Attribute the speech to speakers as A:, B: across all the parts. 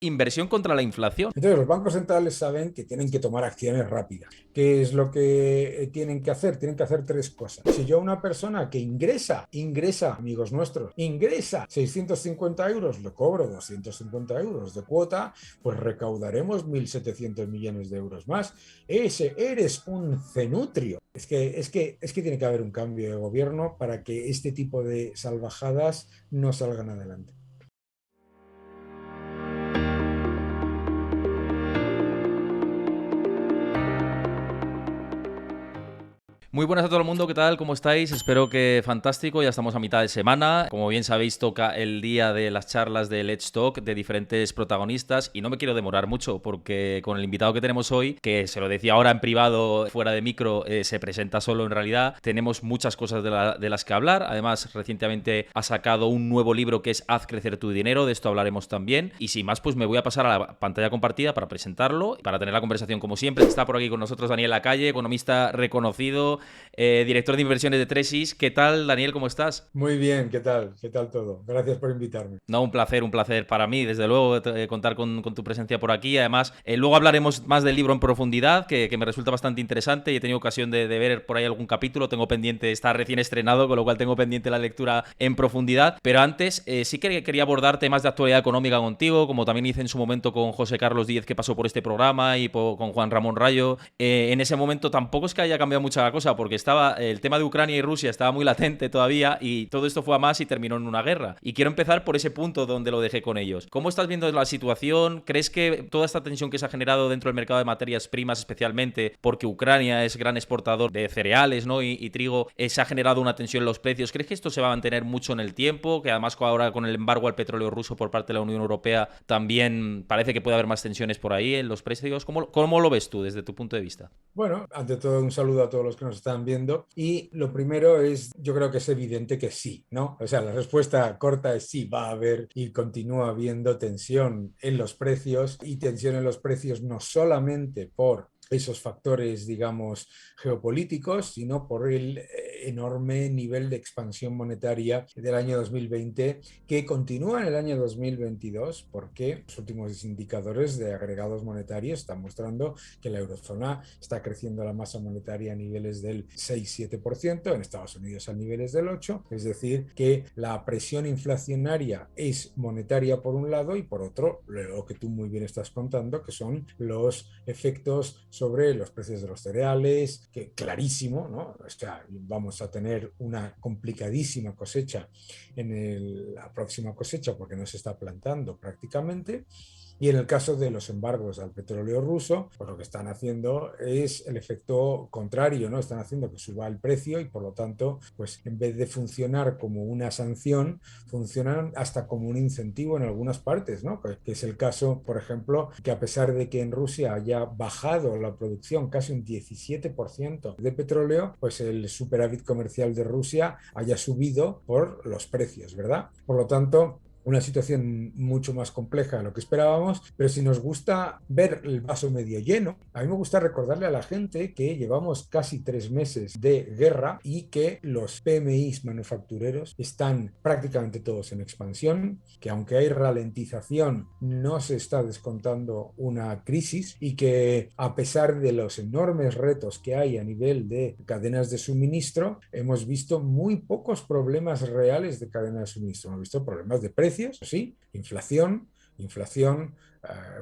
A: Inversión contra la inflación.
B: Entonces, los bancos centrales saben que tienen que tomar acciones rápidas. ¿Qué es lo que tienen que hacer? Tienen que hacer tres cosas. Si yo, una persona que ingresa, amigos nuestros, ingresa 650 euros, le cobro 250 euros de cuota, pues recaudaremos 1.700 millones de euros más. Ese eres un cenutrio. Es que tiene que haber un cambio de gobierno para que este tipo de salvajadas no salgan adelante.
A: Muy buenas a todo el mundo, ¿qué tal? ¿Cómo estáis? Espero que fantástico, ya estamos a mitad de semana. Como bien sabéis, toca el día de las charlas de Let's Talk de diferentes protagonistas y no me quiero demorar mucho porque con el invitado que tenemos hoy, que se lo decía ahora en privado, fuera de micro, se presenta solo en realidad, tenemos muchas cosas de las que hablar. Además, recientemente ha sacado un nuevo libro que es Haz crecer tu dinero, de esto hablaremos también. Y sin más, pues me voy a pasar a la pantalla compartida para presentarlo, para tener la conversación como siempre. Está por aquí con nosotros Daniel Lacalle, economista reconocido, director de inversiones de Tresis. ¿Qué tal, Daniel? ¿Cómo estás?
B: Muy bien, ¿qué tal? ¿Qué tal todo? Gracias por invitarme.
A: No, un placer para mí, desde luego, contar con tu presencia por aquí. Además, luego hablaremos más del libro en profundidad, que me resulta bastante interesante y he tenido ocasión de ver por ahí algún capítulo. Tengo pendiente, está recién estrenado, con lo cual tengo pendiente la lectura en profundidad. Pero antes, sí que quería abordar temas de actualidad económica contigo, como también hice en su momento con José Carlos Díez, que pasó por este programa, y con Juan Ramón Rayo. En ese momento tampoco es que haya cambiado mucha la cosa, porque estaba el tema de Ucrania y Rusia estaba muy latente todavía, y todo esto fue a más y terminó en una guerra. Y quiero empezar por ese punto donde lo dejé con ellos. ¿Cómo estás viendo la situación? ¿Crees que toda esta tensión que se ha generado dentro del mercado de materias primas, especialmente porque Ucrania es gran exportador de cereales, ¿no? y trigo, se ha generado una tensión en los precios? ¿Crees que esto se va a mantener mucho en el tiempo? Que además ahora con el embargo al petróleo ruso por parte de la Unión Europea también parece que puede haber más tensiones por ahí en los precios. ¿Cómo lo ves tú desde tu punto de vista?
B: Bueno, ante todo un saludo a todos los que nos están viendo y lo primero es, yo creo que es evidente que sí, ¿no? O sea, la respuesta corta es sí, va a haber y continúa habiendo tensión en los precios y tensión en los precios no solamente por esos factores, digamos, geopolíticos, sino por el enorme nivel de expansión monetaria del año 2020 que continúa en el año 2022 porque los últimos indicadores de agregados monetarios están mostrando que la eurozona está creciendo la masa monetaria a niveles del 6-7%, en Estados Unidos a niveles del 8%, es decir, que la presión inflacionaria es monetaria por un lado y por otro, lo que tú muy bien estás contando, que son los efectos sobre los precios de los cereales, que clarísimo, ¿no? O sea, vamos a tener una complicadísima cosecha la próxima cosecha porque no se está plantando prácticamente. Y en el caso de los embargos al petróleo ruso, pues lo que están haciendo es el efecto contrario, ¿no? Están haciendo que suba el precio y por lo tanto, pues en vez de funcionar como una sanción, funcionan hasta como un incentivo en algunas partes, ¿no? Que es el caso, por ejemplo, que a pesar de que en Rusia haya bajado la producción casi un 17% de petróleo, pues el superávit comercial de Rusia haya subido por los precios, ¿verdad? Por lo tanto, una situación mucho más compleja de lo que esperábamos, pero si nos gusta ver el vaso medio lleno, a mí me gusta recordarle a la gente que llevamos casi 3 meses de guerra y que los PMIs manufactureros están prácticamente todos en expansión, que aunque hay ralentización, no se está descontando una crisis y que a pesar de los enormes retos que hay a nivel de cadenas de suministro, hemos visto muy pocos problemas reales de cadena de suministro. Hemos visto problemas de precios, sí, inflación,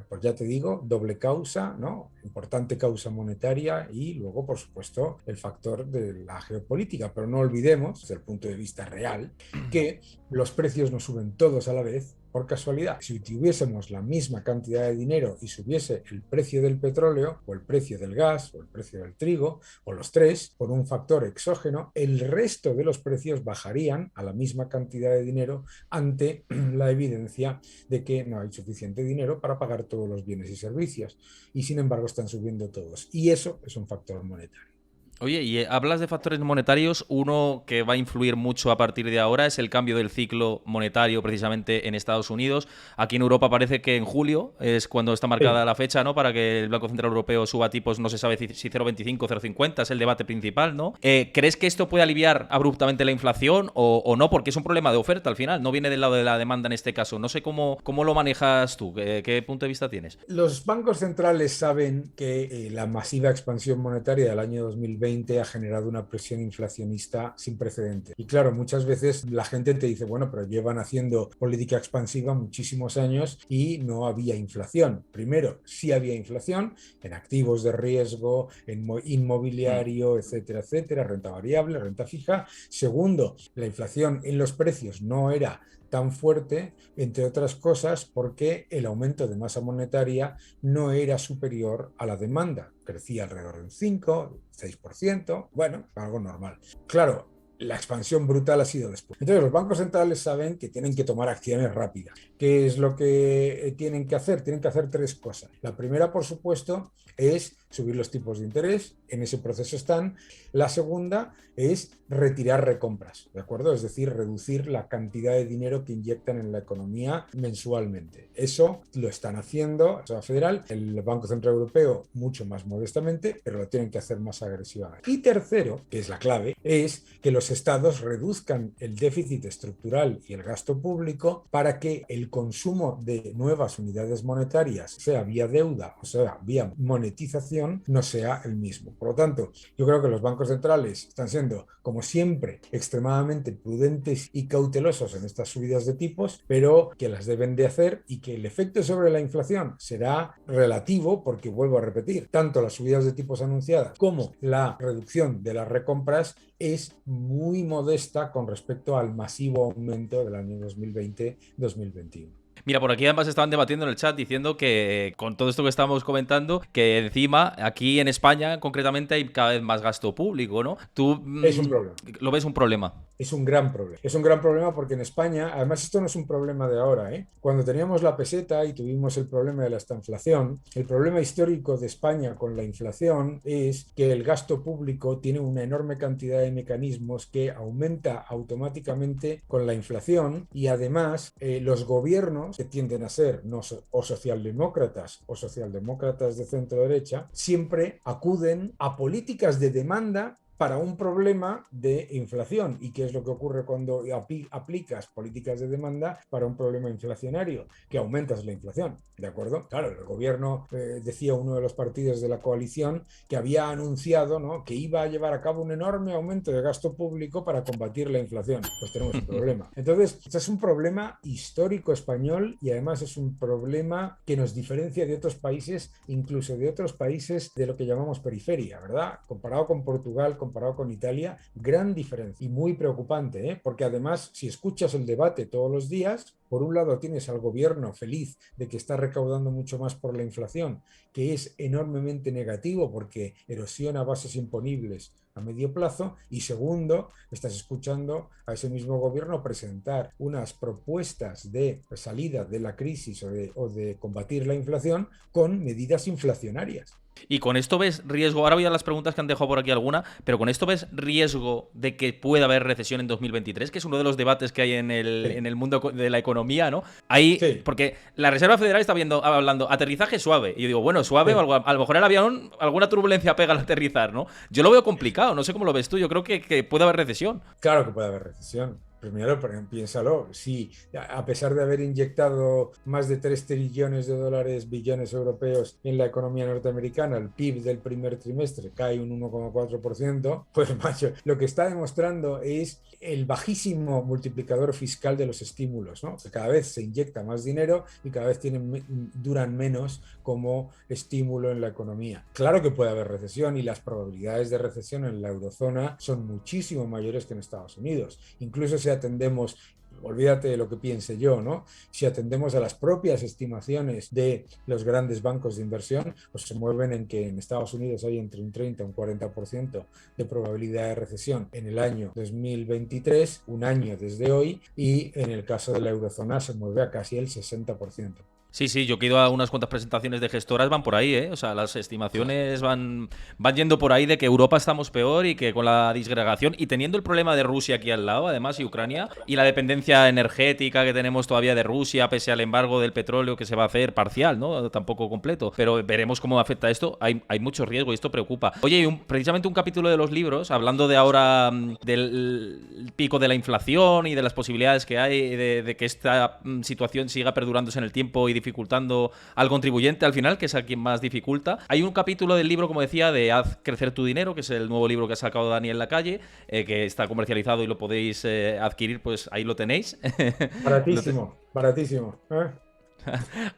B: pues ya te digo, doble causa, ¿no? Importante causa monetaria y luego, por supuesto, el factor de la geopolítica. Pero no olvidemos, desde el punto de vista real, que los precios no suben todos a la vez por casualidad. Si tuviésemos la misma cantidad de dinero y subiese el precio del petróleo o el precio del gas o el precio del trigo o los tres por un factor exógeno, el resto de los precios bajarían a la misma cantidad de dinero ante la evidencia de que no hay suficiente dinero para pagar todos los bienes y servicios y sin embargo están subiendo todos y eso es un factor monetario.
A: Oye, y hablas de factores monetarios, uno que va a influir mucho a partir de ahora es el cambio del ciclo monetario precisamente en Estados Unidos. Aquí en Europa parece que en julio es cuando está marcada
B: Sí.
A: la fecha, ¿no? Para que el Banco Central Europeo suba tipos, no se sabe si 0,25 o 0,50, es el debate principal, ¿no? ¿Crees que esto puede aliviar abruptamente la inflación o no? Porque es un problema de oferta al final, no viene del lado de la demanda en este caso. No sé cómo lo manejas tú, ¿qué punto de vista tienes?
B: Los bancos centrales saben que la masiva expansión monetaria del año 2020 ha generado una presión inflacionista sin precedentes. Y claro, muchas veces la gente te dice, bueno, pero llevan haciendo política expansiva muchísimos años y no había inflación. Primero, sí había inflación en activos de riesgo, en
A: Hmm.
B: inmobiliario, etcétera, etcétera, renta variable, renta fija. Segundo, la inflación en los precios no era tan fuerte, entre otras cosas, porque el aumento de masa monetaria no era superior a la demanda. Crecía alrededor de un 5, 6%, bueno, algo normal. Claro, la expansión brutal ha sido después. Entonces, los bancos centrales saben que tienen que tomar acciones rápidas. ¿Qué es lo que tienen que hacer? Tienen que hacer tres cosas. La primera, por supuesto, es subir los tipos de interés. En ese proceso están. La segunda es retirar recompras, ¿de acuerdo? Es decir, reducir la cantidad de dinero que inyectan en la economía mensualmente. Eso lo están haciendo la Reserva Federal, el Banco Central Europeo mucho más modestamente, pero lo tienen que hacer más agresivamente. Y tercero, que es la clave, es que los estados reduzcan el déficit estructural y el gasto público para que el consumo de nuevas unidades monetarias, sea vía deuda o sea vía monetización, no sea el mismo. Por lo tanto, yo creo que los bancos centrales están siendo, como siempre, extremadamente prudentes y cautelosos en estas subidas de tipos, pero que las deben de hacer y que el efecto sobre la inflación será relativo, porque vuelvo a repetir, tanto las subidas de tipos anunciadas como la reducción de las recompras es muy modesta con respecto al masivo aumento del año 2020-2021.
A: Mira, por aquí además estaban debatiendo en el chat diciendo que con todo esto que estamos comentando, que encima aquí en España concretamente hay cada vez más gasto público, ¿no? ¿Tú
B: Es un problema.
A: lo ves un problema?
B: Es un gran problema. Es un gran problema porque en España, además esto no es un problema de ahora, ¿eh? Cuando teníamos la peseta y tuvimos el problema de la estanflación, el problema histórico de España con la inflación es que el gasto público tiene una enorme cantidad de mecanismos que aumenta automáticamente con la inflación y además los gobiernos que tienden a ser no o socialdemócratas de centro derecha siempre acuden a políticas de demanda para un problema de inflación. ¿Y qué es lo que ocurre cuando aplicas políticas de demanda para un problema inflacionario? Que aumentas la inflación, ¿de acuerdo? Claro, el gobierno, decía uno de los partidos de la coalición, que había anunciado, ¿no?, que iba a llevar a cabo un enorme aumento de gasto público para combatir la inflación. Pues tenemos un problema. Entonces, este es un problema histórico español y además es un problema que nos diferencia de otros países, incluso de otros países de lo que llamamos periferia, ¿verdad? Comparado con Portugal, comparado con Italia, gran diferencia y muy preocupante, ¿eh? Porque además, si escuchas el debate todos los días, por un lado tienes al gobierno feliz de que está recaudando mucho más por la inflación, que es enormemente negativo porque erosiona bases imponibles a medio plazo, y segundo, estás escuchando a ese mismo gobierno presentar unas propuestas de salida de la crisis o de combatir la inflación con medidas inflacionarias.
A: Y con esto ves riesgo, ahora voy a las preguntas que han dejado por aquí alguna, pero con esto ves riesgo de que pueda haber recesión en 2023, que es uno de los debates que hay en el,
B: Sí,
A: en el mundo de la economía, ¿no? Hay,
B: sí,
A: porque la Reserva Federal está hablando aterrizaje suave, y yo digo, bueno, suave, o
B: sí.
A: a lo mejor el avión, alguna turbulencia pega al aterrizar, ¿no? Yo lo veo complicado, no sé cómo lo ves tú, yo creo que puede haber recesión.
B: Claro que puede haber recesión. Primero, piénsalo, si a pesar de haber inyectado más de 3 trillones de dólares, billones europeos en la economía norteamericana, el PIB del primer trimestre cae un 1,4%, pues macho, lo que está demostrando es el bajísimo multiplicador fiscal de los estímulos, ¿no? Que cada vez se inyecta más dinero y cada vez duran menos como estímulo en la economía. Claro que puede haber recesión y las probabilidades de recesión en la eurozona son muchísimo mayores que en Estados Unidos. Incluso si atendemos, olvídate de lo que piense yo, ¿no? Si atendemos a las propias estimaciones de los grandes bancos de inversión, pues se mueven en que en Estados Unidos hay entre un 30 y un 40% de probabilidad de recesión en el año 2023, un año desde hoy, y en el caso de la eurozona se mueve a casi el 60%.
A: Sí, sí, yo que he ido a unas cuantas presentaciones de gestoras, van por ahí, ¿eh? O sea, las estimaciones van yendo por ahí de que Europa estamos peor y que con la disgregación y teniendo el problema de Rusia aquí al lado, además, y Ucrania, y la dependencia energética que tenemos todavía de Rusia, pese al embargo del petróleo que se va a hacer parcial, ¿no? Tampoco completo. Pero veremos cómo afecta esto. Hay mucho riesgo y esto preocupa. Oye, y precisamente un capítulo de los libros, hablando de ahora del pico de la inflación y de las posibilidades que hay de que esta situación siga perdurándose en el tiempo y dificultando al contribuyente al final, que es a quien más dificulta. Hay un capítulo del libro, como decía, de Haz crecer tu dinero, que es el nuevo libro que ha sacado Daniel Lacalle, que está comercializado y lo podéis adquirir, pues ahí lo tenéis.
B: Baratísimo, baratísimo.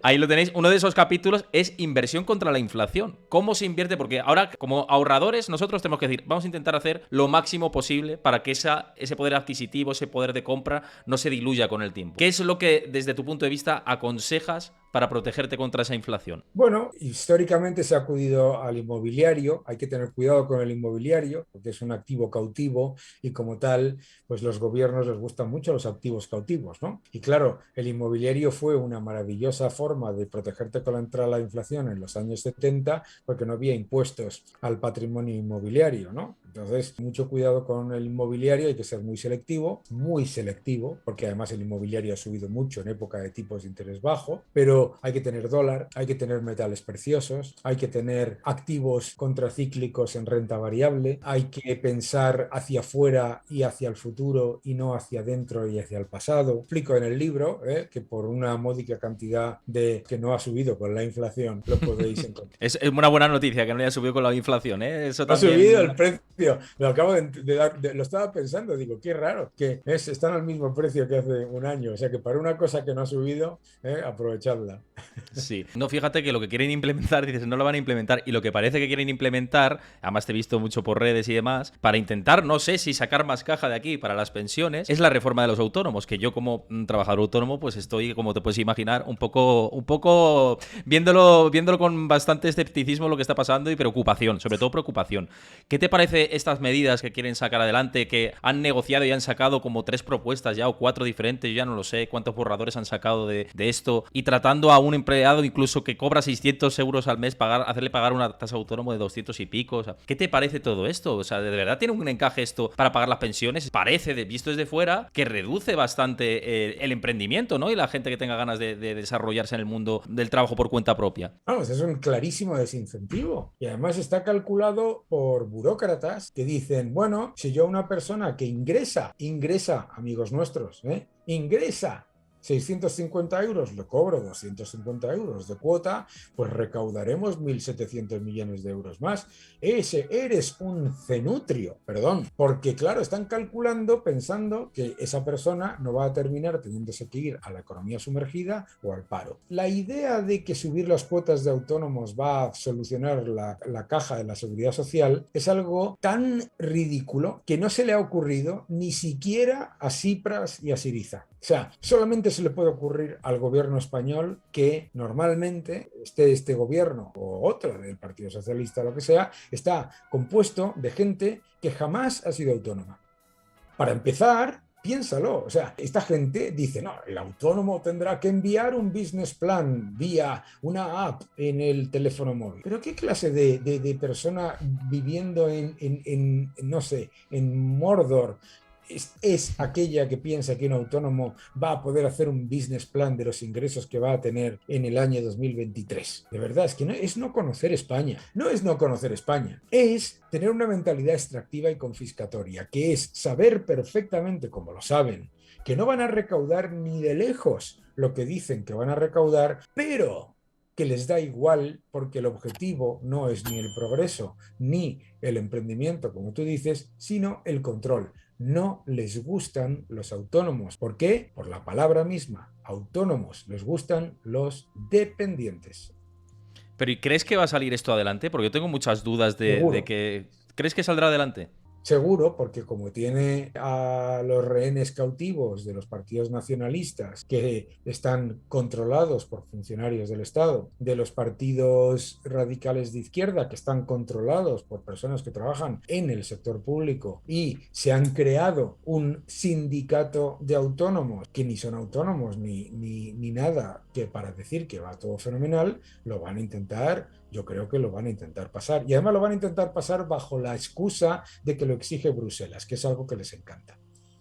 A: Ahí lo tenéis. Uno de esos capítulos es inversión contra la inflación. ¿Cómo se invierte? Porque ahora, como ahorradores, nosotros tenemos que decir, vamos a intentar hacer lo máximo posible para que ese poder adquisitivo, ese poder de compra, no se diluya con el tiempo. ¿Qué es lo que, desde tu punto de vista, aconsejas para protegerte contra esa inflación?
B: Bueno, históricamente se ha acudido al inmobiliario, hay que tener cuidado con el inmobiliario porque es un activo cautivo y como tal, pues los gobiernos les gustan mucho los activos cautivos, ¿no? Y claro, el inmobiliario fue una maravillosa forma de protegerte contra la inflación en los años 70 porque no había impuestos al patrimonio inmobiliario, ¿no? Entonces, mucho cuidado con el inmobiliario, hay que ser muy selectivo, porque además el inmobiliario ha subido mucho en época de tipos de interés bajo, pero hay que tener dólar, hay que tener metales preciosos, hay que tener activos contracíclicos en renta variable, hay que pensar hacia afuera y hacia el futuro y no hacia adentro y hacia el pasado. Explico en el libro que por una módica cantidad de que no ha subido con la inflación lo podéis encontrar.
A: Es una buena noticia que no haya subido con la inflación, ¿eh? Eso
B: Ha subido
A: también.
B: el precio, lo acabo de dar, lo estaba pensando, digo, qué raro, que están al mismo precio que hace un año, o sea que para una cosa que no ha subido, aprovechadla.
A: Sí. No, fíjate que lo que quieren implementar, dices, no lo van a implementar. Y lo que parece que quieren implementar, además te he visto mucho por redes y demás, para intentar, no sé si sacar más caja de aquí para las pensiones, es la reforma de los autónomos. Que yo, como trabajador autónomo, pues estoy, como te puedes imaginar, un poco viéndolo con bastante escepticismo lo que está pasando y preocupación, sobre todo preocupación. ¿Qué te parece estas medidas que quieren sacar adelante, que han negociado y han sacado como 3 propuestas ya o 4 diferentes? Yo ya no lo sé cuántos borradores han sacado de esto, y tratando a un empleado incluso que cobra 600 euros al mes, hacerle pagar una tasa autónomo de 200 y pico? O sea, ¿qué te parece todo esto? O sea, ¿de verdad tiene un encaje esto para pagar las pensiones? Parece, visto desde fuera, que reduce bastante el emprendimiento, ¿no? Y la gente que tenga ganas de desarrollarse en el mundo del trabajo por cuenta propia.
B: Vamos, es un clarísimo desincentivo. Y además está calculado por burócratas que dicen, bueno, si yo una persona que ingresa, amigos nuestros, ingresa 650 euros, le cobro 250 euros de cuota, pues recaudaremos 1.700 millones de euros más. Eres un cenutrio, perdón, porque claro, están calculando pensando que esa persona no va a terminar teniéndose que ir a la economía sumergida o al paro. La idea de que subir las cuotas de autónomos va a solucionar la caja de la seguridad social es algo tan ridículo que no se le ha ocurrido ni siquiera a Tsipras y a Syriza. O sea, solamente se le puede ocurrir al gobierno español, que normalmente este gobierno o otro del Partido Socialista, lo que sea, está compuesto de gente que jamás ha sido autónoma. Para empezar, piénsalo, o sea, esta gente dice, no, el autónomo tendrá que enviar un business plan vía una app en el teléfono móvil. Pero ¿qué clase de persona viviendo no sé, en Mordor es aquella que piensa que un autónomo va a poder hacer un business plan de los ingresos que va a tener en el año 2023? De verdad, es que es no conocer España. No es no conocer España, es tener una mentalidad extractiva y confiscatoria, que es saber perfectamente, como lo saben, que no van a recaudar ni de lejos lo que dicen que van a recaudar, pero que les da igual porque el objetivo no es ni el progreso ni el emprendimiento, como tú dices, sino el control. No les gustan los autónomos. ¿Por qué? Por la palabra misma. Autónomos. Les gustan los dependientes.
A: Pero ¿y crees que va a salir esto adelante? Porque yo tengo muchas dudas de
B: Seguro.
A: que... ¿Crees que saldrá adelante?
B: seguro, porque como tiene a los rehenes cautivos de los partidos nacionalistas que están controlados por funcionarios del Estado, de los partidos radicales de izquierda que están controlados por personas que trabajan en el sector público, y se han creado un sindicato de autónomos que ni son autónomos ni nada, que para decir que va todo fenomenal, lo van a intentar. Yo creo que lo van a intentar pasar. Y además lo van a intentar pasar bajo la excusa de que lo exige Bruselas, que es algo que les encanta.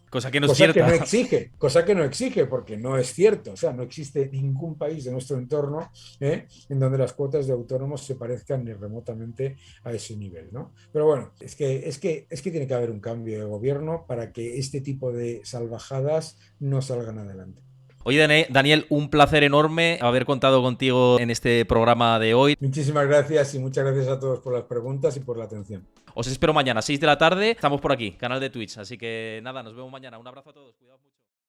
A: Cosa que no es cierta.
B: Cosa que no exige, porque no es cierto. O sea, no existe ningún país de nuestro entorno en donde las cuotas de autónomos se parezcan ni remotamente a ese nivel, ¿no? Pero bueno, es que tiene que haber un cambio de gobierno para que este tipo de salvajadas no salgan adelante.
A: Oye, Daniel, un placer enorme haber contado contigo en este programa de hoy.
B: Muchísimas gracias y muchas gracias a todos por las preguntas y por la atención.
A: Os espero mañana, 6 de la tarde. Estamos por aquí, canal de Twitch. Así que nada, nos vemos mañana. Un abrazo a todos. Cuidaos mucho.